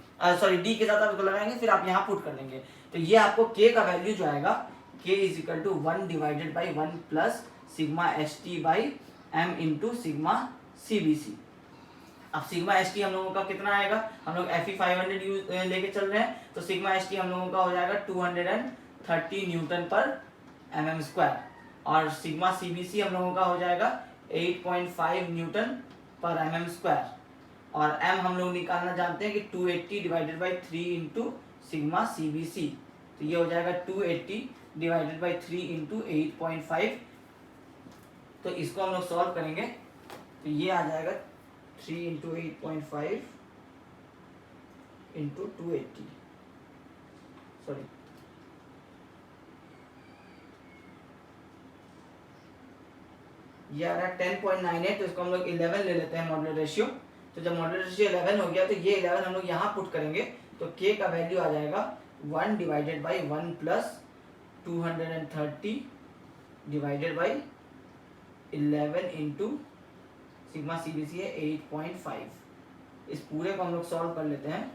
डी के साथ आप इसको लगाएंगे, फिर आप यहाँ पुट कर देंगे, तो ये आपको K का वैल्यू जो आएगा K is equal to 1 divided by 1 plus sigma ST by M into sigma CBC। अब सिग्मा ST हम लोगों का कितना आएगा, हम लोग Fe500 यूज लेके चल रहे हैं, तो सिग्मा ST हम लोगों का हो जाएगा 230 न्यूटन पर mm स्क्वायर, और सिग्मा CBC हम लोगों का हो जाएगा 8.5 न्यूटन पर mm स्क्वायर, और m हम लोग निकालना जानते हैं कि 280 divided by 3 into sigma CBC, तो ये हो जाएगा 280 डिवाइडेड बाई 3 इंटू 8.5, तो इसको हम लोग सॉल्व करेंगे तो ये आ जाएगा 3 इंटू 8.5 इंटू 280, सॉरी ये आ रहा है 10.98, तो इसको हम लोग 11 ले लेते हैं मॉडुलर रेशियो, तो जब मॉडुलर रेशियो 11 हो गया तो ये 11 हम लोग यहाँ पुट करेंगे, तो K का वैल्यू आ जाएगा 1 divided by 1 plus 230 divided by 11 into sigma CBC है 8.5। इस पूरे को हम लोग सॉल्व कर लेते हैं,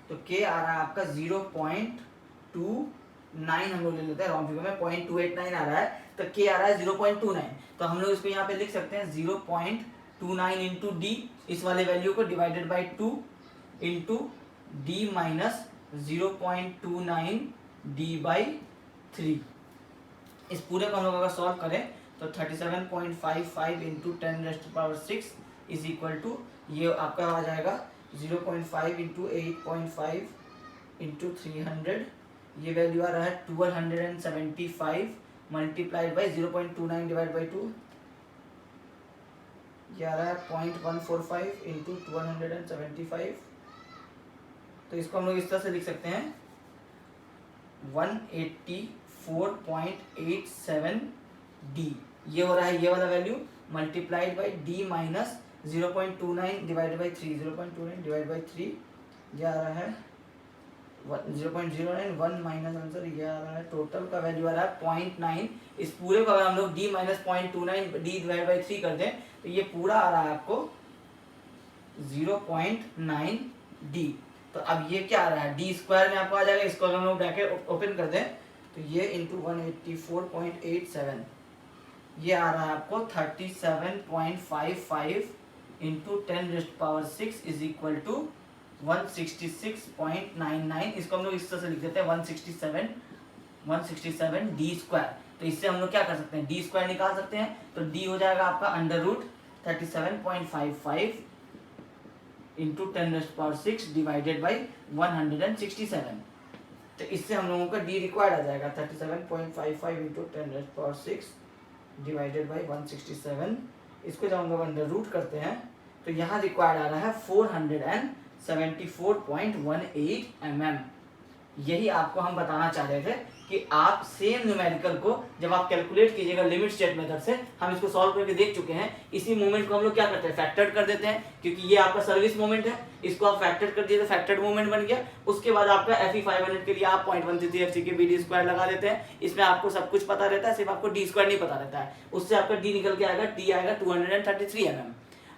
तो K आ रहा है आपका 0.29, हम लोग ले लेते हैं राउंड फिगर में 0.289 आ रहा है, तो K आ रहा है 0.29, तो हम लोग इसको यहाँ पे लिख सकते हैं 0.29 इंटू डी, इस वाले वैल्यू को divided by 2 into D minus 0.29 D by 3। इस पूरे को हम लोग अगर सॉल्व करें तो 37.55 इंटू 10⁶ इज इक्वल टू, ये आपका आ जाएगा 0.5 इंटू 8.5 इंटू 300, ये वैल्यू आ रहा है 1275 मल्टीप्लाइड बाई 0.29 डिवाइड बाई 2, ये आ रहा है 0.145 इंटू 1275, तो इसको हम लोग इस तरह से लिख सकते हैं 184.87 डी, ये हो रहा है ये वाला value multiplied by D minus 0.29 divided by 3, 0.29 divide by 3, ये आ रहा है 0.09, 1 माइनस आंसर ये आ रहा है, टोटल का वैल्यू आ रहा है 0.9। इस पूरे को अगर हम लोग d minus 0.29 D divide by 3 कर दें तो ये पूरा आ रहा है आपको 0.9 डी। तो अब ये क्या आ रहा है, डी स्क्वायर में आपको आ जाएगा, इसको अगर हम लोग ब्रैकेट ओपन कर दें तो ये इंटू 184.87, ये आ रहा है आपको 37.55 इंटू 10⁻6 इज इक्वल टू 166.99। इसको हम लोग इस तरह से लिख देते हैं 167 डी स्क्वायर। तो इससे हम लोग क्या कर सकते हैं, डी स्क्वायर निकाल सकते हैं। तो डी हो जाएगा आपका under root 37.55 into 10⁻6 divided by 167। तो इससे हम लोगों का डी रिक्वायर्ड आ जाएगा 37.55 इंटू 10⁻6 डिवाइडेड बाई 167। इसको जब हम लोग अंडर रूट करते हैं तो यहाँ रिक्वायर्ड आ रहा है 474.18 mm। यही आपको हम बताना चाह रहे थे कि आप सेम न्यूमेरिकल को जब आप कैलकुलेट कीजिएगा लिमिट स्टेट मेथड से, हम इसको सॉल्व करके देख चुके हैं। इसी मोमेंट को हम लोग क्या करते हैं, फैक्टर्ड कर देते हैं, क्योंकि ये आपका सर्विस मोमेंट है, इसको आप फैक्टर्ड कर दिए तो फैक्टर्ड मोमेंट बन गया। उसके बाद आपका FE 500 के लिए आप 0.133 FC के BD स्क्वायर लगा देते हैं। इसमें आपको सब कुछ पता रहता है, सिर्फ आपको डी स्क्वायर नहीं पता रहता है। उससे आपका डी निकल के आएगा, टी आएगा 233 mm।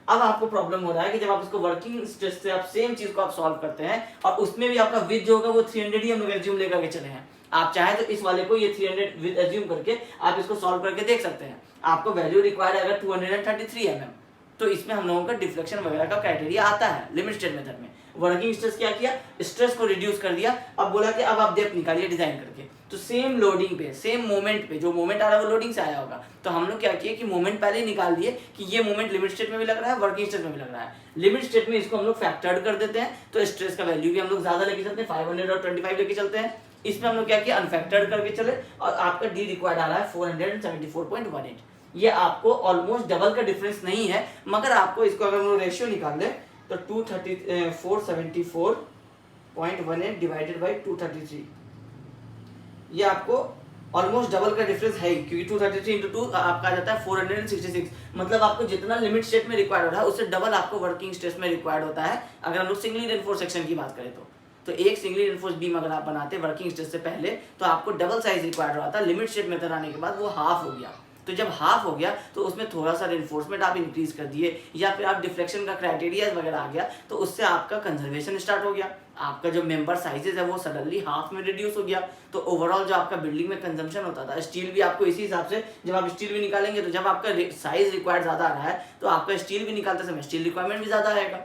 अब आपको प्रॉब्लम हो रहा है कि जब आप इसको वर्किंग स्ट्रेस से आप सेम चीज को आप सॉल्व करते हैं और उसमें भी आपका विद जो होगा वो 300 ही हम लोग एज्यूम लेकर के चले हैं। आप चाहे तो इस वाले को ये 300 विद एज्यूम करके आप इसको सॉल्व करके देख सकते हैं। आपको वैल्यू रिक्वायर्ड आएगा 233 mm। तो इसमें हम लोगों का डिफ्लेक्शन वगैरह का क्राइटेरिया आता है लिमिट स्टेट मेथड में। वर्किंग स्ट्रेस क्या किया, स्ट्रेस को रिड्यूस कर दिया। अब बोला कि अब आप डेप्थ निकालिए डिजाइन करके। तो सेम लोडिंग पे, सेम मोमेंट पे, जो मोमेंट आ रहा है वो लोडिंग से आया होगा। तो हम लोग क्या किए कि मोमेंट पहले ही निकाल दिए कि ये मोमेंट लिमिट स्टेट में भी लग रहा है, वर्किंग स्टेट में भी लग रहा है। लिमिट स्टेट में इसको हम लोग फैक्टर्ड कर देते हैं, तो स्ट्रेस का वैल्यू भी हम लोग ज्यादा लेके चलते हैं, 525 लेके चलते हैं। इसमें हम लोग क्या किया, अनफैक्टर्ड करके चले और आपका डी रिक्वायर्ड आ रहा है 474.18। ये आपको ऑलमोस्ट डबल का डिफरेंस नहीं है, मगर आपको इसको अगर हम लोग रेशियो निकाल दें तो 474.18 डिवाइडेड बाई 233, ये आपको ऑलमोस्ट डबल का डिफरेंस है, क्योंकि 233 इंटू 2 आपका आ जाता है 466। मतलब आपको जितना लिमिट स्टेट में रिक्वायर्ड हो रहा है उससे डबल आपको वर्किंग स्ट्रेस में रिक्वायर्ड होता है। अगर हम लोग सिंगली रेनफोर्स सेक्शन की बात करें तो एक सिंगली रेनफोर्स बीम अगर आप बनाते वर्किंग स्ट्रेस से पहले तो आपको डबल साइज रिक्वायर्ड रहा था। लिमिट स्टेट मेथड आने के बाद वो हाफ हो गया। तो जब हाफ हो गया तो उसमें थोड़ा सा रेनफोर्समेंट आप इंक्रीज कर दिए या फिर आप डिफ्लेक्शन का क्राइटेरिया वगैरह आ गया, तो उससे आपका कंजर्वेशन स्टार्ट हो गया। आपका जो मेंबर साइजेस है वो सडनली हाफ में रिड्यूस हो गया। तो ओवरऑल जो आपका बिल्डिंग में कंजम्पशन होता था, स्टील भी आपको इसी हिसाब से, जब आप स्टील भी निकालेंगे तो जब आपका साइज रिक्वायर्ड ज्यादा आ रहा है तो आपका स्टील भी निकालते समय स्टील रिक्वायरमेंट भी ज्यादा आएगा।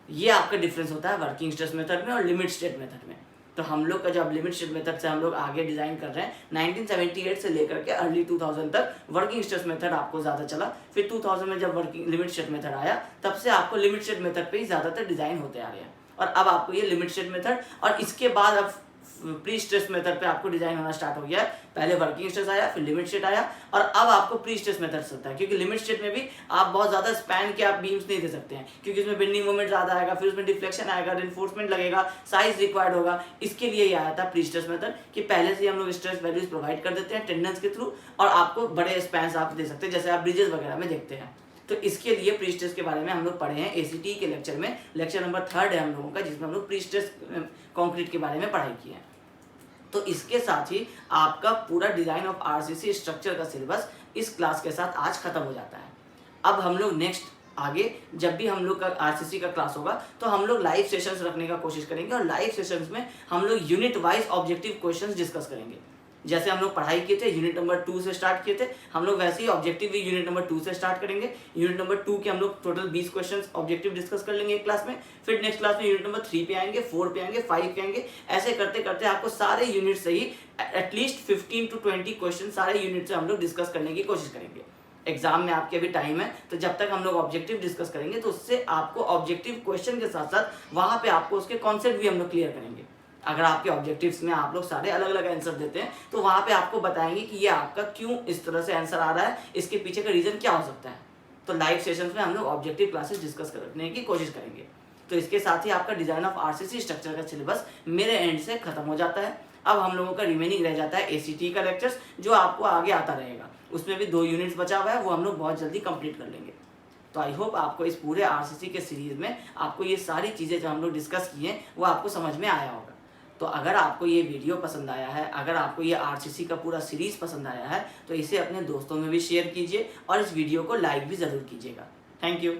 ये आपका डिफरेंस होता है वर्किंग स्ट्रेस मेथड में और लिमिट स्टेट मेथड में। तो हम लोग का जब लिमिट स्टेट मेथड से हम लोग आगे डिजाइन कर रहे हैं, 1978 से लेकर के अर्ली 2000 तक वर्किंग स्ट्रेस मेथड आपको ज्यादा चला। फिर 2000 में जब वर्किंग लिमिट स्टेट मेथड आया तब से आपको लिमिट स्टेट मेथड पे ही ज्यादातर डिजाइन होते आ रहे हैं। और अब आपको ये लिमिट स्टेट मेथड और इसके बाद अब प्री स्ट्रेस मेथड पे आपको डिजाइन होना स्टार्ट हो गया है। पहले वर्किंग स्ट्रेस आया, फिर लिमिट स्टेट आया और अब आपको प्री स्ट्रेस मेथड चलता है, क्योंकि लिमिट स्टेट में भी आप बहुत ज्यादा स्पैन के आप बीम्स नहीं दे सकते हैं, क्योंकि उसमें बेंडिंग मोमेंट ज्यादा आएगा, फिर उसमें डिफ्लेक्शन आएगा, रेनफोर्समेंट लगेगा, साइज रिक्वायर्ड होगा। इसके लिए ये आया था प्री स्ट्रेस मेथड कि पहले से हम लोग स्ट्रेस वैल्यूज प्रोवाइड कर देते हैं टेंडेंस के थ्रू और आपको बड़े स्पैन आप दे सकते हैं, जैसे आप ब्रिजेस वगैरह में देखते हैं। तो इसके लिए प्री स्ट्रेस के बारे में हम लोग पढ़े हैं ACT के लेक्चर में, लेक्चर नंबर 3 है हम लोगों का, जिसमें हम लोग प्री स्ट्रेस कंक्रीट के बारे में पढ़ाई की है। तो इसके साथ ही आपका पूरा डिजाइन ऑफ RCC स्ट्रक्चर का सिलेबस इस क्लास के साथ आज खत्म हो जाता है। अब हम लोग नेक्स्ट आगे जब भी हम लोग का RCC का क्लास होगा तो हम लोग लाइव सेशंस रखने का कोशिश करेंगे और लाइव सेशंस में हम लोग unit wise objective questions discuss करेंगे। जैसे हम लोग पढ़ाई किए थे यूनिट नंबर 2 से स्टार्ट किए थे, हम लोग वैसे ही ऑब्जेक्टिव भी यूनिट नंबर 2 से स्टार्ट करेंगे। यूनिट नंबर 2 के हम लोग टोटल 20 क्वेश्चंस ऑब्जेक्टिव डिस्कस कर लेंगे एक क्लास में। फिर नेक्स्ट क्लास में यूनिट नंबर 3 पे आएंगे, 4 पे आएंगे, 5 पे आएंगे। ऐसे करते करते आपको सारे यूनिट से ही एटलीस्ट 15 to 20 क्वेश्चन सारे यूनिट से हम लोग डिस्कस करने की कोशिश करेंगे। एग्जाम में आपके अभी टाइम है, तो जब तक हम लोग ऑब्जेक्टिव डिस्कस करेंगे तो उससे आपको ऑब्जेक्टिव क्वेश्चन के साथ साथ वहां पे आपको उसके कॉन्सेप्ट भी हम लोग क्लियर करेंगे। अगर आपके ऑब्जेक्टिव्स में आप लोग सारे अलग अलग आंसर देते हैं तो वहां पे आपको बताएंगे कि ये आपका क्यों इस तरह से आंसर आ रहा है, इसके पीछे का रीजन क्या हो सकता है। तो लाइव सेशंस में हम लोग ऑब्जेक्टिव क्लासेस डिस्कस करने की कोशिश करेंगे। तो इसके साथ ही आपका डिजाइन ऑफ RCC स्ट्रक्चर का सिलेबस मेरे एंड से खत्म हो जाता है। अब हम लोगों का रिमेनिंग रह जाता है ACT का लेक्चर्स, जो आपको आगे आता रहेगा। उसमें भी 2 यूनिट्स बचा हुआ है, वो हम लोग बहुत जल्दी कंप्लीट कर लेंगे। तो आई होप आपको इस पूरे आरसीसी के सीरीज़ में आपको ये सारी चीज़ें जो हम लोग डिस्कस किए वो आपको समझ में आया होगा। तो अगर आपको ये वीडियो पसंद आया है, अगर आपको ये आरसीसी का पूरा सीरीज़ पसंद आया है, तो इसे अपने दोस्तों में भी शेयर कीजिए और इस वीडियो को लाइक भी ज़रूर कीजिएगा। Thank you.